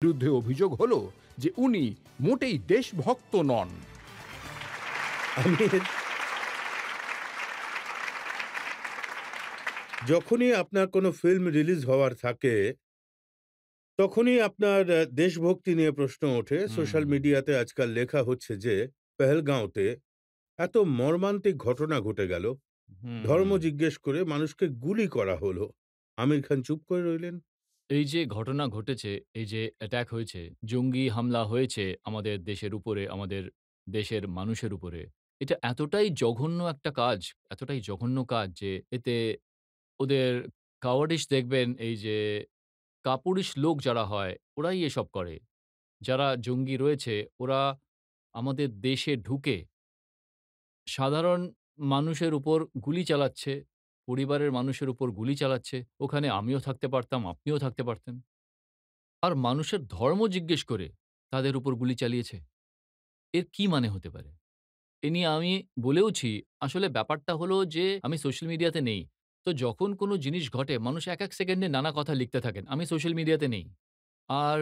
বিরুদ্ধে অভিযোগ হলো যে উনি মোটেই দেশভক্ত নন। আমি যখনই আপনার কোনো ফিল্ম রিলিজ হওয়ার থাকে তখনই আপনার দেশভক্তি নিয়ে প্রশ্ন ওঠে। সোশ্যাল মিডিয়াতে আজকাল লেখা হচ্ছে যে পেহেলগাঁওতে এত মর্মান্তিক ঘটনা ঘটে গেল, ধর্ম জিজ্ঞেস করে মানুষকে গুলি করা হলো। আমির খান চুপ করে রইলেন। এই যে ঘটনা ঘটেছে, এই যে অ্যাটাক হয়েছে, জঙ্গি হামলা হয়েছে আমাদের দেশের উপরে, আমাদের দেশের মানুষের উপরে। এটা এতটাই জঘন্য একটা কাজ, এতটাই জঘন্য কাজ যে এতে ওদের কাওয়ার্ডিশ দেখবেন এই যে কাপুরুষ লোক যারা হয় ওরাই এসব করে। যারা জঙ্গি রয়েছে ওরা আমাদের দেশে ঢুকে সাধারণ মানুষের উপর গুলি চালাচ্ছে, পরিবারের মানুষের উপর গুলি চালাচ্ছে। ওখানে আমিও থাকতে পারতাম, আপনিও থাকতে পারতেন। আর মানুষের ধর্ম জিজ্ঞেস করে তাদের উপর গুলি চালিয়েছে। এর কি মানে হতে পারে? এ নিয়ে আমি বলেওছি, আসলে ব্যাপারটা হলো যে আমি সোশ্যাল মিডিয়াতে নেই। তো যখন কোনো জিনিস ঘটে মানুষ এক, এক সেকেন্ডে নানা কথা লিখতে থাকেন। আমি সোশ্যাল মিডিয়াতে নেই। আর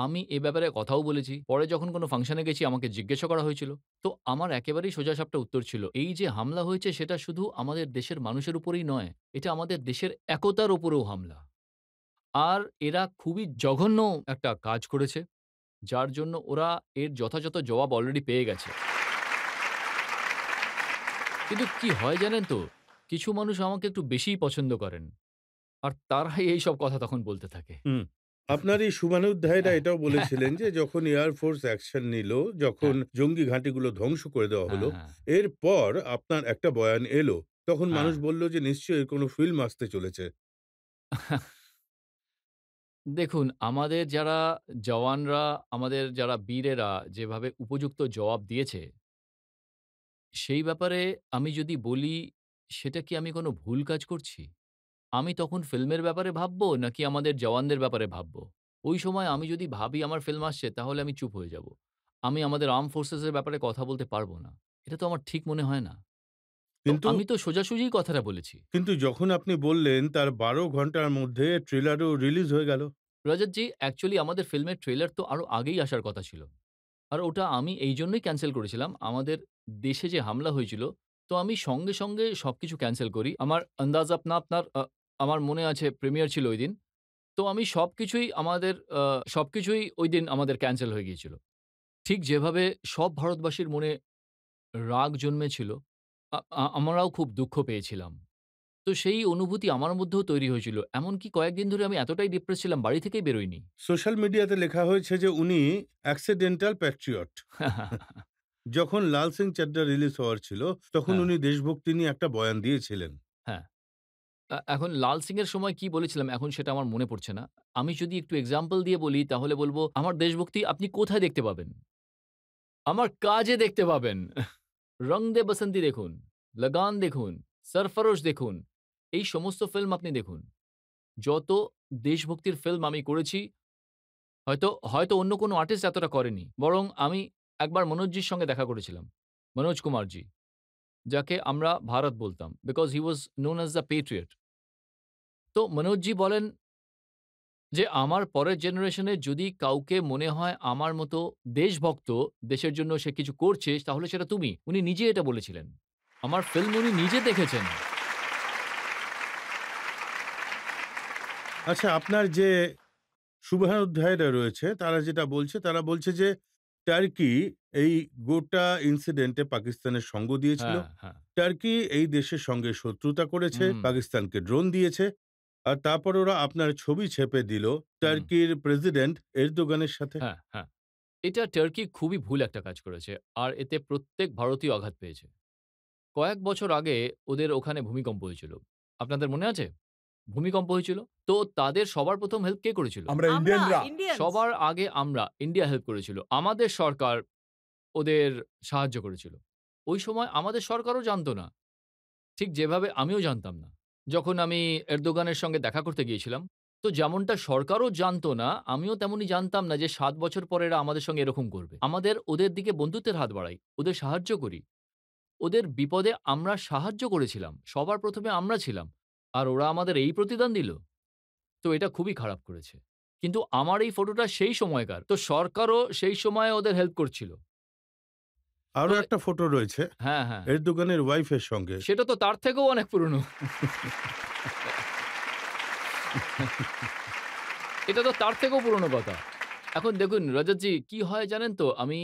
আমি এ ব্যাপারে কথাও বলেছি। পরে যখন কোনো ফাংশনে গেছি আমাকে জিজ্ঞাসা করা হয়েছিল। তো আমার একেবারেই সোজাসাপটা উত্তর ছিল, এই যে হামলা হয়েছে সেটা শুধু আমাদের দেশের মানুষের উপরেই নয়, এটা আমাদের দেশের একতার উপরেও হামলা। আর এরা খুবই জঘন্য একটা কাজ করেছে। যার জন্য ওরা এর যথাযথ জবাব অলরেডি পেয়ে গেছে। কিন্তু কি হয় জানেন তো? কিছু মানুষ আমাকে একটু বেশিই পছন্দ করেন। আর তারাই এইসব কথা তখন বলতে থাকে। হুম। আপনার এই শুভানুধ্যায়ীরা হ্যাঁ, এটাও বলেছিলেন যে যখন এয়ার ফোর্স অ্যাকশন নিল, যখন হ্যাঁ, জঙ্গি ঘাঁটিগুলো ধ্বংস করে দেওয়া হ্যাঁ, হলো, হ্যাঁ, এরপর আপনার একটা বয়ান এলো। তখন হ্যাঁ। মানুষ বলল যে নিশ্চয়ই কোনো ফিল্ম আসতে চলেছে। দেখুন, আমাদের যারা জওয়ানরা, আমাদের যারা বীরেরা যেভাবে উপযুক্ত জবাব দিয়েছে, সেই ব্যাপারে আমি যদি বলি, সেটা কি আমি কোনো ভুল কাজ করছি? আমি তখন ফিল্মের ব্যাপারে ভাববো নাকি আমাদের জওয়ানদের ব্যাপারে ভাববো? ওই সময় আমি যদি ভাবি আমার ফিল্ম আসছে তাহলে আমি চুপ হয়ে যাব। আমি আমাদের আর্মড ফোর্সেস এর ব্যাপারে কথা বলতে পারব না। এটা তো আমার ঠিক মনে হয় না। তো কিন্তু আমি তো সোজাসুজিই কথাটা বলেছি। কিন্তু যখন আপনি বললেন তার ১২ ঘন্টার মধ্যে ট্রেলারও রিলিজ হয়ে গেল। রজতজি, অ্যাকচুয়ালি আমাদের ফিল্মের ট্রেলার তো আরো আগেই আসার কথা ছিল। আর ওটা আমি এইজন্যই ক্যানসেল করেছিলাম। আমাদের দেশে যে হামলা হয়েছিল, তো আমি সঙ্গে, সঙ্গে সবকিছু ক্যানসেল করি। আমার আন্দাজ আপনা আপনার আমার মনে আছে প্রিমিয়ার ছিল ঐদিন। তো আমি সবকিছুই আমাদের সবকিছুই ঐদিন আমাদের ক্যানসেল হয়ে গিয়েছিল। ঠিক যেভাবে সব ভারতবাসীর মনে রাগ জন্মেছিল, আমরাও খুব দুঃখ পেয়েছিলাম। তো সেই অনুভূতি আমার মধ্যেও তৈরি হয়েছিল। এমনকি কয়েকদিন ধরে আমি এতটাই ডিপ্রেস ছিলাম, বাড়ি থেকেই বেরোইনি। সোশ্যাল মিডিয়াতে লেখা হয়েছে যে উনি অ্যাক্সিডেন্টাল প্যাট্রিয়ট। যখন লাল সিং চাড্ডা রিলিজ হওয়ার ছিল, তখন হ্যাঁ, উনি দেশভক্তি নিয়ে একটা বয়ান দিয়েছিলেন। হ্যাঁ। এখন লাল সিং এর সময় কি বলেছিলাম এখন সেটা আমার মনে পড়ছে না। আমি যদি একটু এক্সাম্পল দিয়ে বলি তাহলে বলব, আমার দেশভক্তি আপনি কোথায় দেখতে পাবেন? আমার কাজে দেখতে পাবেন। রং দে বাসন্তী দেখুন, লাগান দেখুন, সরফরোশ দেখুন। এই সমস্ত ফিল্ম আপনি দেখুন। যত দেশভক্তির ফিল্ম আমি করেছি, হয়তো অন্য কোনো আর্টিস্ট এতটা করেনি। বরং আমি একবার মনোজজির সঙ্গে দেখা করেছিলাম। মনোজ কুমারজি, যাকে আমরা ভারত বলতাম। Because he was known as the patriot. তো মনোজজি বলেন যে, আমার পরের জেনারেশনে যদি কাউকে মনে হয় আমার মতো দেশভক্ত, দেশের জন্য সে কিছু করছে, তাহলে সেটা তুমি। উনি নিজে এটা বলেছিলেন। আমার ফিল্ম উনি নিজে দেখেছেন। আচ্ছা, আপনার যে শুভানুধ্যায়ীরা রয়েছে তারা যেটা বলছে, তারা বলছে যে টার্কি এই গোটা ইনসিডেন্টে পাকিস্তানের সঙ্গ দিয়েছিল। হ্যাঁ, হ্যাঁ। টার্কি এই দেশের সঙ্গে শত্রুতা করেছে, হুম, পাকিস্তানকে ড্রোন দিয়েছে। আর তারপর ওরা আপনার ছবি ছেপে দিল হুম। টার্কির প্রেসিডেন্ট এরদোগানের সাথে। হ্যাঁ, হ্যাঁ। এটা টার্কি খুবই ভুল একটা কাজ করেছে। আর এতে প্রত্যেক ভারতীয় আঘাত পেয়েছে। কয়েক বছর আগে ওদের ওখানে ভূমিকম্প হয়েছিল। আপনাদের মনে আছে? ভূমিকম্প হয়েছিল। তো তাদের সবার ১ম হেল্প কে করেছিল? আমরা আমরা ইন্ডিয়ানরা। ইন্ডিয়ানস। সবার আগে আমরা, ইন্ডিয়া হেল্প করেছিল। আমাদের সরকার ওদের সাহায্য করেছিল। ওই সময় আমাদের সরকারও জানত না। ঠিক যেভাবে আমিও জানতাম না। যখন আমি এরদোগানের সঙ্গে দেখা করতে গিয়েছিলাম, তো যেমনটা সরকারও জানত না, আমিও তেমনই জানতাম না যে ৭ বছর পরে এরা আমাদের সঙ্গে এরকম করবে। আমাদের ওদের দিকে বন্ধুত্বের হাত বাড়াই, ওদের সাহায্য করি। ওদের বিপদে আমরা সাহায্য করেছিলাম। সবার ১ম এ আমরা ছিলাম। আর ওরা আমাদের এই প্রতিদান দিল? তো এটা খুবই খারাপ করেছে। কিন্তু আমার এই ফটোটা সেই সময়কার। তো সরকারও সেই সময়ে ওদের হেল্প করছিল। আরো তো একটা ফটো রয়েছে হ্যাঁ, হ্যাঁ। এরদোগানের ওয়াইফের সঙ্গে। সেটা তো তার থেকেও অনেক পুরনো। এটা তো তার থেকেও পুরনো কথা। এখন দেখুন রজতজি কি হয় জানেন তো? আমি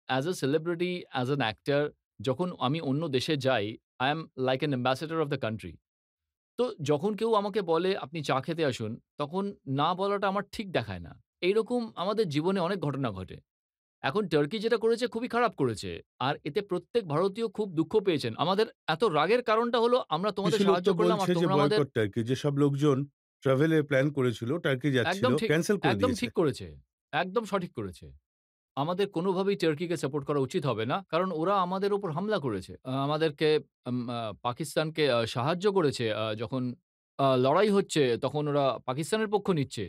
as a celebrity, as an actor যখন আমি অন্য দেশে যাই, I am like an ambassador of the country. তো যখন কেউ আমাকে বলে, "আপনি চা খেতে আসুন," তখন না বলাটা আমার ঠিক দেখায় না। এইরকম আমাদের জীবনে অনেক ঘটনা ঘটে। এখন টার্কি যেটা করেছে খুবই খারাপ করেছে। আর এতে প্রত্যেক ভারতীয় খুব দুঃখ পেয়েছেন। আমাদের এত রাগের কারণটা হলো আমরা তোমাদের কিছু লোক সাহায্য তো করলাম আর বলছে যে তোমরা আমাদের বয়কট টার্কি, যেসব লোকজন ট্রাভেলের প্ল্যান করেছিল, টার্কি যাচ্ছিল, একদম ঠিক, ক্যানসেল করে একদম দিয়েছে। ঠিক করেছে। একদম সঠিক করেছে। আমাদের কোনোভাবেই টার্কিকে সাপোর্ট করা উচিত হবে না। কারণ ওরা আমাদের উপর হামলা করেছে। আমাদেরকে পাকিস্তানকে সাহায্য করেছে। যখন লড়াই হচ্ছে তখন ওরা পাকিস্তানের পক্ষ নিচ্ছে।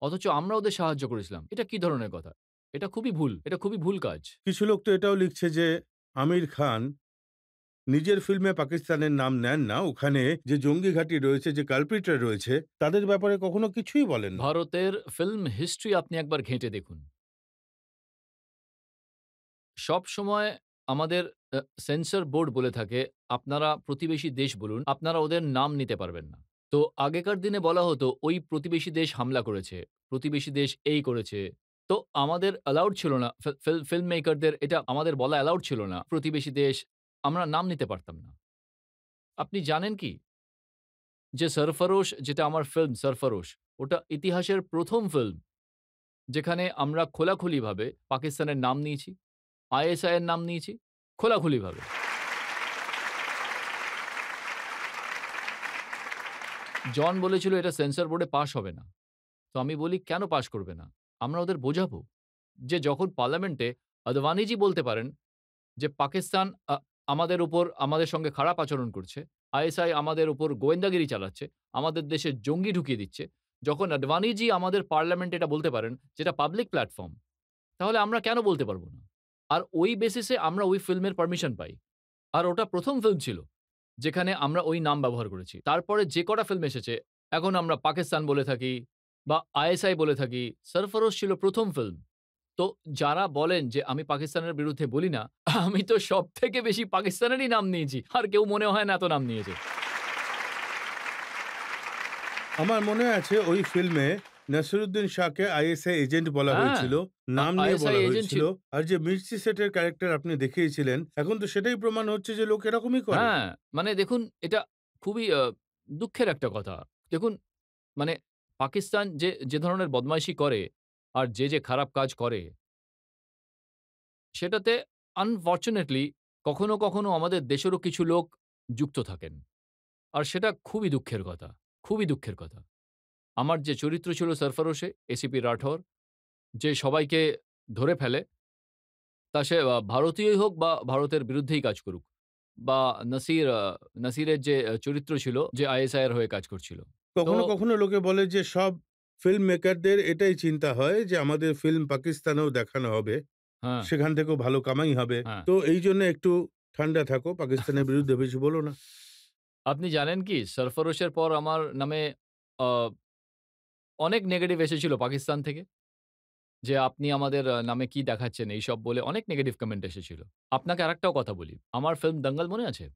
অথচ আমরা ওদের সাহায্য করেছিলাম। এটা কি ধরনের কথা? এটা খুবই ভুল। এটা খুবই ভুল কাজ। কিছু লোক তো এটাও লিখছে যে আমির খান নিজের ফিল্মে পাকিস্তানের নাম নেন না, ওখানে যে জঙ্গি ঘাঁটি রয়েছে, যে কালপ্রিটরা রয়েছে, তাদের ব্যাপারে কখনো কিছুই বলেন না। ভারতের ফিল্ম হিস্ট্রি আপনি একবার ঘেঁটে দেখুন। সবসময় আমাদের সেন্সর বোর্ড বলে থাকে, আপনারা প্রতিবেশী দেশ বলুন, আপনারা ওদের নাম নিতে পারবেন না। তো আগেকার দিনে বলা হতো, ওই প্রতিবেশী দেশ হামলা করেছে, প্রতিবেশী দেশ এই করেছে। তো আমাদের অ্যালাউড ছিল না, ফিল্ম মেকারদের এটা আমাদের বলা অ্যালাউড ছিল না। প্রতিবেশী দেশ, আমরা নাম নিতে পারতাম না। আপনি জানেন কি? যে 'সরফরোশ' যেটা আমার ফিল্ম 'সরফরোশ' ওটা ইতিহাসের ১ম ফিল্ম যেখানে আমরা খোলাখুলিভাবে পাকিস্তানের নাম নিয়েছি, আইএসআই এর নাম নিয়েছি, খোলাখুলিভাবে। জন বলেছিল এটা সেন্সর বোর্ডে পাস হবে না। তো আমি বলি, "কেন পাস করবে না? আমরা ওদের বোঝাবো।" যে যখন পার্লামেন্টে আদভানিজি বলতে পারেন যে পাকিস্তান আমাদের উপর আমাদের সঙ্গে খারাপ আচরণ করছে। আইএসআই আমাদের উপর গোয়েন্দাগিরি চালাচ্ছে। আমাদের দেশে জঙ্গি ঢুকিয়ে দিচ্ছে। যখন আডভানিজি আমাদের পার্লামেন্টে এটা বলতে পারেন, যেটা পাবলিক প্ল্যাটফর্ম, তাহলে আমরা কেন বলতে পারব না? আর ওই বেসিসে আমরা ওই ফিল্মের পারমিশন পাই। আর ওটা ১ম ফিল্ম ছিল, যেখানে আমরা ওই নাম ব্যবহার করেছি। তারপরে যে কটা ফিল্ম এসেছে, এখন আমরা পাকিস্তান বলে থাকি বা আইএসআই বলে থাকি। 'সরফরোশ' ছিল ১ম ফিল্ম। তো যারা বলেন যে আমি পাকিস্তানের বিরুদ্ধে বলি না, আমি তো সবথেকে বেশি পাকিস্তানেরই নাম নিয়েছি। আর কেউ মনে হয় না এত নাম নিয়েছে। আমার মনে আছে ওই ফিল্মে নাসিরুদ্দিন শাহকে আইএসআই এজেন্ট বলা হ্যাঁ, হয়েছিল, নাম নিয়ে আইএসআই বলা এজেন্ট হয়েছিল। আর যে মির্চি সেটের ক্যারেক্টার আপনি দেখিয়েছিলেন, এখন তো সেটাই প্রমাণ হচ্ছে যে লোক এরকমই করে। হ্যাঁ, মানে দেখুন এটা খুবই দুঃখের একটা কথা। দেখুন মানে পাকিস্তান যে ধরনের বদমাইশি করে আর যে খারাপ কাজ করে, সেটাতে আনফরচুনেটলি কখনো আমাদের দেশেরও কিছু লোক যুক্ত থাকেন। আর সেটা খুবই দুঃখের কথা, খুবই দুঃখের কথা। আমার যে চরিত্র ছিল 'সরফরোশে' এসিপি রাঠোর, যে সবাইকে ধরে ফেলে, তা সে ভারতীয়ই হোক বা ভারতের বিরুদ্ধেই কাজ করুক। বা নাসিরের যে চরিত্র ছিল যে আইএসআই এর হয়ে কাজ করছিল। তো কখনো লোকে বলে যে সব ফিল্ম মেকারদের এটাই চিন্তা হয় যে আমাদের ফিল্ম পাকিস্তানেও দেখানো হবে, হ্যাঁ, সেখান থেকেও ভালো কামাই হবে। হ্যাঁ। তো এই জন্য একটু ঠান্ডা থাকো, পাকিস্তানের বিরুদ্ধে বেশি বলো না। আপনি জানেন কি 'সরফরোশের' পর আমার নামে আ অনেক নেগেটিভ এসেছিল পাকিস্তান থেকে। যে আপনি আমাদের নামে কি দেখাচ্ছেন এইসব বলে অনেক নেগেটিভ কমেন্ট এসেছিল। আপনাকে আরেকটাও কথা বলি। আমার ফিল্ম 'দাঙ্গল' মনে আছে?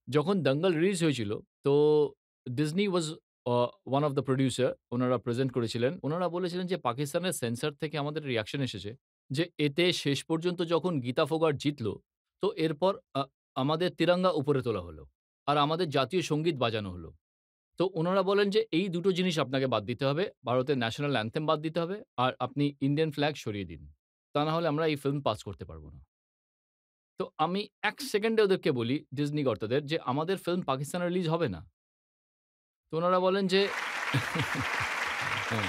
যখন 'দাঙ্গল' রিলিজ হয়েছিল তো Disney was a one of the producer উনারা প্রেজেন্ট করেছিলেন। উনারা বলেছিলেন যে পাকিস্তানের সেন্সর থেকে আমাদের রিঅ্যাকশন এসেছে যে এতে শেষ পর্যন্ত যখন গীতা ফোগাট জিতল, তো এরপর আমাদের তিরঙ্গা উপরে তোলা হলো। আর আমাদের জাতীয় সঙ্গীত বাজানো হলো। তো উনারা বলেন যে এই দুটো জিনিস আপনাকে বাদ দিতে হবে। ভারতের ন্যাশনাল অ্যানথেম বাদ দিতে হবে। আর আপনি ইন্ডিয়ান ফ্ল্যাগ সরিয়ে দিন। তা না হলে আমরা এই ফিল্ম পাস করতে পারব না। তো আমি ১ সেকেন্ডে ওদেরকে বলি ডিজনি কর্তাদের যে আমাদের ফিল্ম পাকিস্তানে রিলিজ হবে না। তো উনারা বলেন যে হ্যাঁ,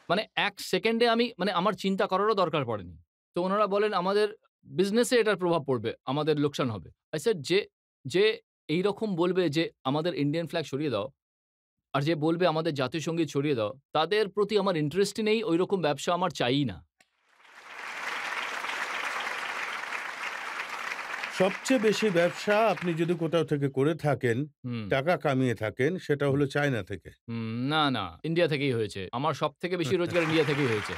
মানে ১ সেকেন্ডে আমি মানে আমার চিন্তা করারও দরকার পড়েনি। তো উনারা বলেন আমাদের বিজনেসে এটার প্রভাব পড়বে। আমাদের লোকসান হবে। I said যে এইরকম বলবে যে আমাদের ইন্ডিয়ান ফ্ল্যাগ সরিয়ে দাও আর যে বলবে আমাদের জাতীয় সঙ্গীত ছড়িয়ে দাও, তাদের প্রতি আমার ইন্টারেস্টই নেই। ঐরকম ব্যবসা আমার চাইই না। সবচেয়ে বেশি ব্যবসা আপনি যদি কোথাও থেকে করে থাকেন, হুম। টাকা কামিয়ে থাকেন, সেটা হলো চায়না থেকে। না, না, ইন্ডিয়া থেকেই হয়েছে। আমার সবথেকে বেশি রোজগার ইন্ডিয়া থেকেই হয়েছে।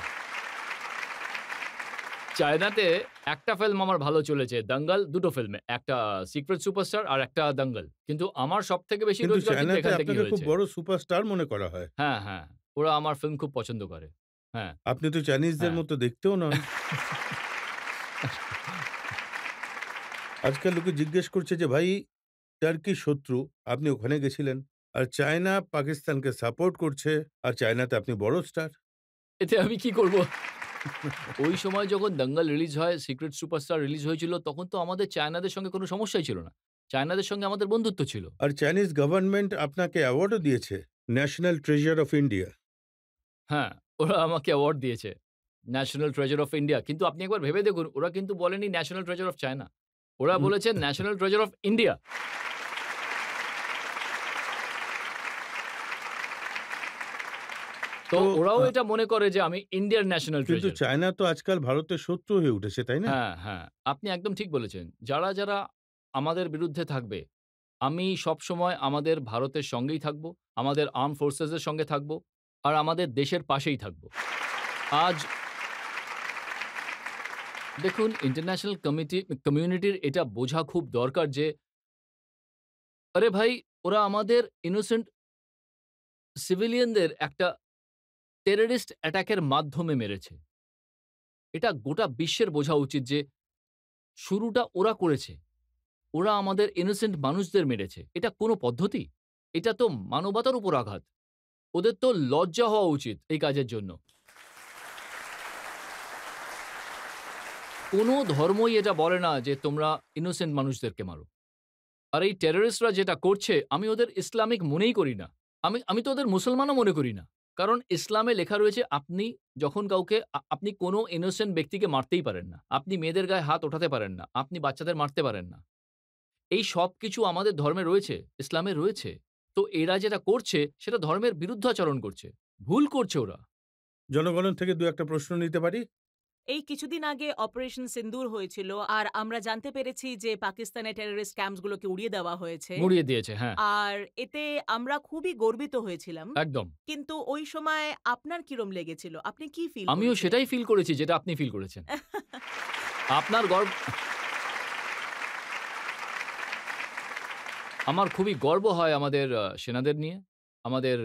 চায়নাতে একটা ফিল্ম আমার ভালো চলেছে, 'দাঙ্গল', ২ টো ফিল্মে। একটা 'সিক্রেট সুপারস্টার' আর একটা 'দাঙ্গল'। কিন্তু আমার সবথেকে বেশি কিন্তু রোজগার কিন্তু চায়নাতে এখান থেকেই আপনাকে খুব হয়েছে। বড় সুপারস্টার মনে করা হয়। হ্যাঁ, হ্যাঁ। ওরা আমার ফিল্ম খুব পছন্দ করে। হ্যাঁ, আপনি তো চাইনিজদের হ্যাঁ। মতো দেখতেও নন। আজকাল লোকে জিজ্ঞেস করছে যে ভাই টার্কি শত্রু, আপনি ওখানে গেছিলেন। আর চায়না পাকিস্তানকে সাপোর্ট করছে, আর চায়নাতে আপনি বড় স্টার। এতে আমি কি করব? ওই সময় যখন 'দাঙ্গল' রিলিজ হয়, 'সিক্রেট সুপারস্টার' রিলিজ হয়েছিল, তখন তো আমাদের চায়নাদের সঙ্গে কোনো সমস্যাই ছিল না। চায়নাদের সঙ্গে আমাদের বন্ধুত্ব ছিল। আর চাইনিজ গভর্নমেন্ট আপনাকে অ্যাওয়ার্ডও দিয়েছে, ন্যাশনাল ট্রেজার অফ ইন্ডিয়া। হ্যাঁ, ওরা আমাকে অ্যাওয়ার্ড দিয়েছে। National treasure of India. কিন্তু আপনি একবার ভেবে দেখুন, ওরা কিন্তু বলেনি ন্যাশনাল ট্রেজার অফ চায়না। ওরা বলেছে ন্যাশনাল ট্রেজার অফ ইন্ডিয়া। তো তো ওরাও আ এটা মনে করে যে আমি ইন্ডিয়ার ন্যাশনাল কিন্তু ট্রেজার। চায়না তো আজকাল ভারতের শত্রু হয়ে উঠেছে, তাই না? হ্যাঁ, হ্যাঁ। আপনি একদম ঠিক বলেছেন। যারা আমাদের বিরুদ্ধে থাকবে, আমি সবসময় আমাদের ভারতের সঙ্গেই থাকব, আমাদের আর্মড ফোর্সেস এর সঙ্গে থাকব, আর আমাদের দেশের পাশেই থাকব। আজ দেখুন, ইন্টারন্যাশনাল কমিউনিটির এটা বোঝা খুব দরকার যে, আরে ভাই, ওরা আমাদের ইনোসেন্ট সিভিলিয়ানদের একটা টেররিস্ট অ্যাটাক এর মাধ্যমে মেরেছে। এটা গোটা বিশ্বের বোঝা উচিত যে শুরুটা ওরা করেছে। ওরা আমাদের ইনোসেন্ট মানুষদের মেরেছে। এটা কোনো পদ্ধতি? এটা তো মানবতার উপর আঘাত। ওদের তো লজ্জা হওয়া উচিত এই কাজের জন্য। কোনো ধর্মই এটা বলে না যে তোমরা ইনোসেন্ট মানুষদেরকে মারো। আর এই টেররিস্টরা যেটা করছে, আমি ওদের ইসলামিক মনেই করি না। আমি তো ওদের মুসলমানও মনে করি না। কারণ ইসলামে লেখা রয়েছে আপনি যখন কাউকে আপনি কোনো ইনোসেন্ট ব্যক্তিকে মারতেই পারেন না। আপনি মেয়েদের গায়ে হাত ওঠাতে পারেন না। আপনি বাচ্চাদের মারতে পারেন না। এই সবকিছু আমাদের ধর্মে রয়েছে, ইসলামে রয়েছে। তো এরা যেটা করছে সেটা ধর্মের বিরুদ্ধাচরণ করছে। ভুল করছে ওরা। জনগণের থেকে ২ একটা প্রশ্ন নিতে পারি? এই কিছুদিন আগে অপারেশন সিন্দুর হয়েছিল আর আমরা জানতে পেরেছি যে পাকিস্তানের টেররিস্ট ক্যাম্পসগুলোকে উড়িয়ে দেওয়া হয়েছে। মুড়িয়ে দিয়েছে, হ্যাঁ, আর এতে আমরা খুবই গর্বিত হয়েছিলাম। একদম। কিন্তু ওই সময় আপনার কিরম লেগেছিল? আপনি কি ফিল আমিও করেছিলেন? সেটাই ফিল করেছি যেটা আপনি ফিল করেছেন। আপনার আমার খুবই গর্ব হয় আমাদের সেনাদের নিয়ে, আমাদের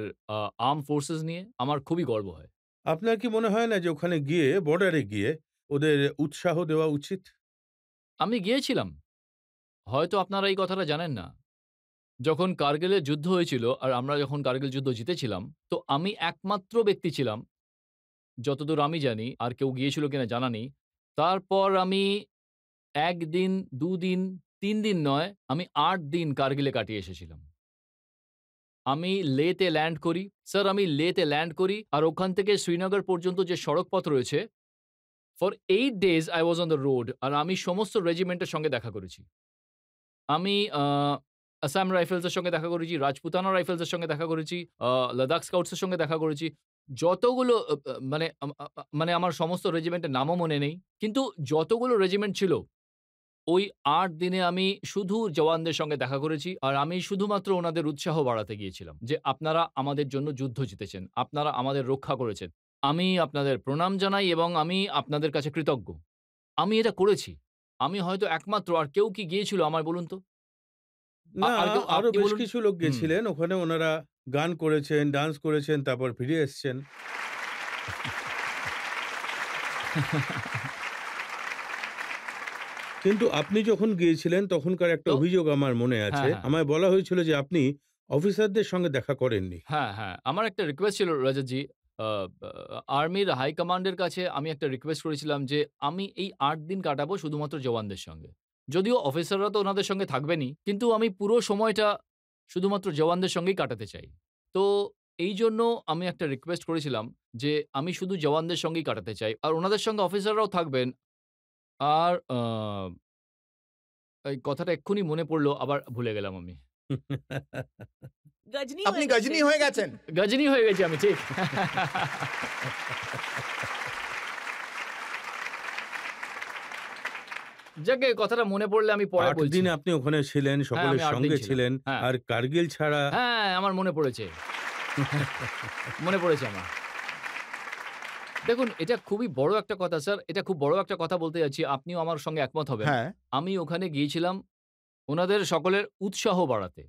আর্মড ফোর্সেস নিয়ে। আমার খুবই গর্ব হয়। আপনার কি মনে হয় না যে ওখানে গিয়ে, বর্ডারে গিয়ে ওদের উৎসাহ দেওয়া উচিত? আমি গিয়েছিলাম। হয়তো আপনারা এই কথাটা জানেন না। যখন কার্গিলের যুদ্ধ হয়েছিল আর আমরা যখন কার্গিল যুদ্ধ জিতেছিলাম, তো আমি একমাত্র ব্যক্তি ছিলাম, যতদূর আমি জানি, আর কেউ গিয়েছিল কিনা জানা নেই। তারপর আমি ১ দিন, ২ দিন, ৩ দিন নয়, আমি ৮ দিন কার্গিলে কাটিয়ে এসেছিলাম। আমি লেতে ল্যান্ড করি। স্যার, আমি লেতে ল্যান্ড করি আর ওখান থেকে শ্রীনগর পর্যন্ত যে সড়ক পথ রয়েছে, for 8 days I was on the road আর আমি সমস্ত রেজিমেন্টের সঙ্গে দেখা করেছি। আমি আসাম রাইফেলসের সঙ্গে দেখা করেছি, রাজপুতানা রাইফেলসের সঙ্গে দেখা করেছি, লাদাখ স্কাউটসের সঙ্গে দেখা করেছি। যতগুলো মানে আমার সমস্ত রেজিমেন্টের নামও মনে নেই। কিন্তু যতগুলো রেজিমেন্ট ছিল, ওই ৮ দিনে আমি শুধু জওয়ানদের সঙ্গে দেখা করেছি। আর আমি শুধুমাত্র ওনাদের উৎসাহ বাড়াতে গিয়েছিলাম যে, "আপনারা আমাদের জন্য যুদ্ধ জিতেছেন। আপনারা আমাদের রক্ষা করেছেন। আমি আপনাদের প্রণাম জানাই এবং আমি আপনাদের কাছে কৃতজ্ঞ।" আমি এটা করেছি। আমি হয়তো একমাত্র, আর কেউ কি গিয়েছিল আমায় বলুন তো? না, আর কেউ আরো আপনি বেশ বলুন? কিছু লোক হুম। গেছিলেন। ওখানে ওনারা গান করেছেন, ডান্স করেছেন, তারপর ফিরে এসছেন। কিন্তু আপনি যখন গিয়েছিলেন তখনকার একটা তো অভিযোগ আমার মনে আছে। হ্যাঁ, হ্যাঁ। আমায় বলা হয়েছিল যে আপনি অফিসারদের সঙ্গে দেখা করেননি। হ্যাঁ, হ্যাঁ। আমার একটা রিকোয়েস্ট ছিল রজতজি। আ বা আর্মির হাই কমান্ডের কাছে আমি একটা রিকোয়েস্ট করেছিলাম যে, আমি এই ৮ দিন কাটাবো শুধুমাত্র জওয়ানদের সঙ্গে। যদিও অফিসাররা তো ওনাদের সঙ্গে থাকবেনই। কিন্তু আমি পুরো সময়টা শুধুমাত্র জওয়ানদের সঙ্গেই কাটাতে চাই। তো এইজন্য আমি একটা রিকোয়েস্ট করেছিলাম যে, আমি শুধু জওয়ানদের সঙ্গেই কাটাতে চাই। আর ওনাদের সঙ্গে অফিসাররাও থাকবেন। আর এই কথাটা এক্ষুনি মনে পড়ল, আবার ভুলে গেলাম আমি। গজনি আপনি হয়ে গজনী গেছেন। হয়ে গেছেন। গজনী হয়ে গেছি আমি, ঠিক। যাকে কথাটা মনে পড়লে আমি পরে 8 বলছি। দিন আপনি ওখানে ছিলেন, হ্যাঁ, সকলের আমি 8 দিন সঙ্গে ছিলাম। ছিলেন। হ্যাঁ। আর কার্গিল ছাড়া হ্যাঁ, আমার মনে পড়েছে। মনে পড়েছে আমার। দেখুন, এটা খুবই বড় একটা কথা স্যার। এটা খুব বড় একটা কথা বলতে যাচ্ছি। আপনিও আমার সঙ্গে একমত হবেন। হ্যাঁ, আমি ওখানে গিয়েছিলাম ওনাদের সকলের উৎসাহ বাড়াতে।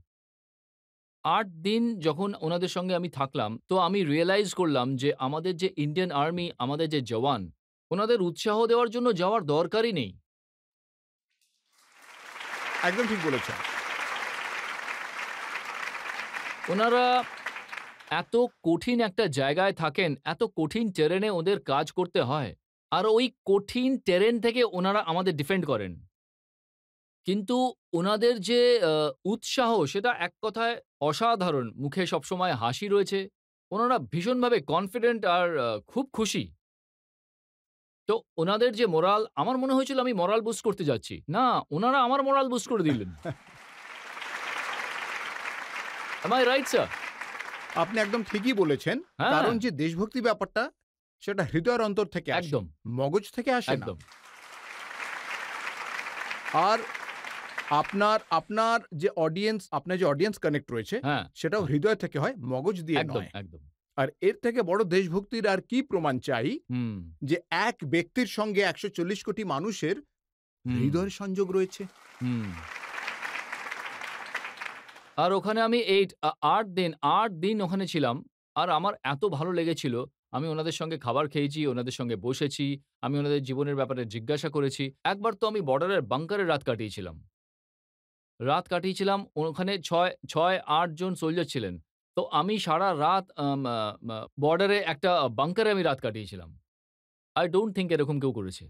৮ দিন যখন ওনাদের সঙ্গে আমি থাকলাম, তো আমি রিয়ালাইজ করলাম যে আমাদের যে ইন্ডিয়ান আর্মি, আমাদের যে জওয়ান, ওনাদের উৎসাহ দেওয়ার জন্য যাওয়ার দরকারই নেই। একদম ঠিক বলেছেন। ওনারা এত কঠিন একটা জায়গায় থাকেন, এত কঠিন টেরেনে ওদের কাজ করতে হয়। আর ওই কঠিন টেরেন থেকে ওনারা আমাদের ডিফেন্ড করেন। কিন্তু ওনাদের যে উৎসাহ সেটা এক কথায় অসাধারণ। মুখে সবসময় হাসি রয়েছে। ওনারা ভীষণভাবে কনফিডেন্ট আর খুব খুশি। তো ওনাদের যে মোরাল আমার মনে হয়েছিল আমি মোরাল বুস্ট করতে যাচ্ছি। না, ওনারা আমার মোরাল বুস্ট করে দিলেন। Am I right, sir? আপনি একদম ঠিকই বলেছেন। হ্যাঁ। কারণ যে দেশভক্তি ব্যাপারটা সেটা হৃদয়ের অন্তর থেকে আসে। একদম। মগজ থেকে আসে না। একদম। আর আপনার যে অডিয়েন্স কানেক্ট রয়েছে হ্যাঁ, সেটাও হৃদয় থেকে হয়, মগজ দিয়ে একদম, নয়। একদম। আর এর থেকে বড় দেশভক্তির আর কি প্রমাণ চাই হুম, যে এক ব্যক্তির সঙ্গে 140 কোটি মানুষের হুম, হৃদয়ের সংযোগ রয়েছে। হুম। আর ওখানে আমি ৮ দিন ওখানে ছিলাম। আর আমার এত ভালো লেগেছিল। আমি ওনাদের সঙ্গে খাবার খেয়েছি, ওনাদের সঙ্গে বসেছি। আমি ওনাদের জীবনের ব্যাপারে জিজ্ঞাসা করেছি। একবার তো আমি বর্ডারের বাঙ্কারে রাত কাটিয়েছিলাম। ওখানে ৬-৮ জন সোলজার ছিলেন। তো আমি সারা রাত বর্ডারে একটা বাঙ্কারে আমি রাত কাটিয়েছিলাম। I don't think এরকম কেউ করেছে।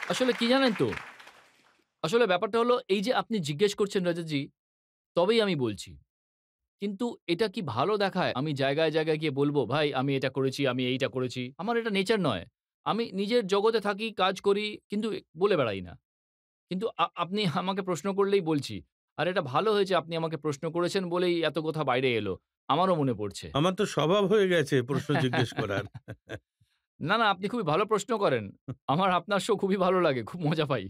আসলে কি জানেন তো? আসলে ব্যাপারটা হলো এই যে আপনি জিজ্ঞেস করছেন রাজাজি, তবেই আমি বলছি। কিন্তু এটা কি ভালো দেখায়? আমি জায়গায়, জায়গায় গিয়ে বলবো, "ভাই আমি এটা করেছি, আমি এইটা করেছি।" আমার এটা নেচার নয়। আমি নিজের জগতে থাকি, কাজ করি, কিন্তু বলে বেড়াই না। কিন্তু আপনি আমাকে প্রশ্ন করলেই বলছি। আর এটা ভালো হয়েছে আপনি আমাকে প্রশ্ন করেছেন বলেই এত কথা বাইরে এলো। আমারও মনে পড়ছে। আমার তো স্বভাব হয়ে গেছে প্রশ্ন জিজ্ঞেস করার। না, না আপনি খুবই ভালো প্রশ্ন করেন। আমার আপনার শো খুবই ভালো লাগে। খুব মজা পাই।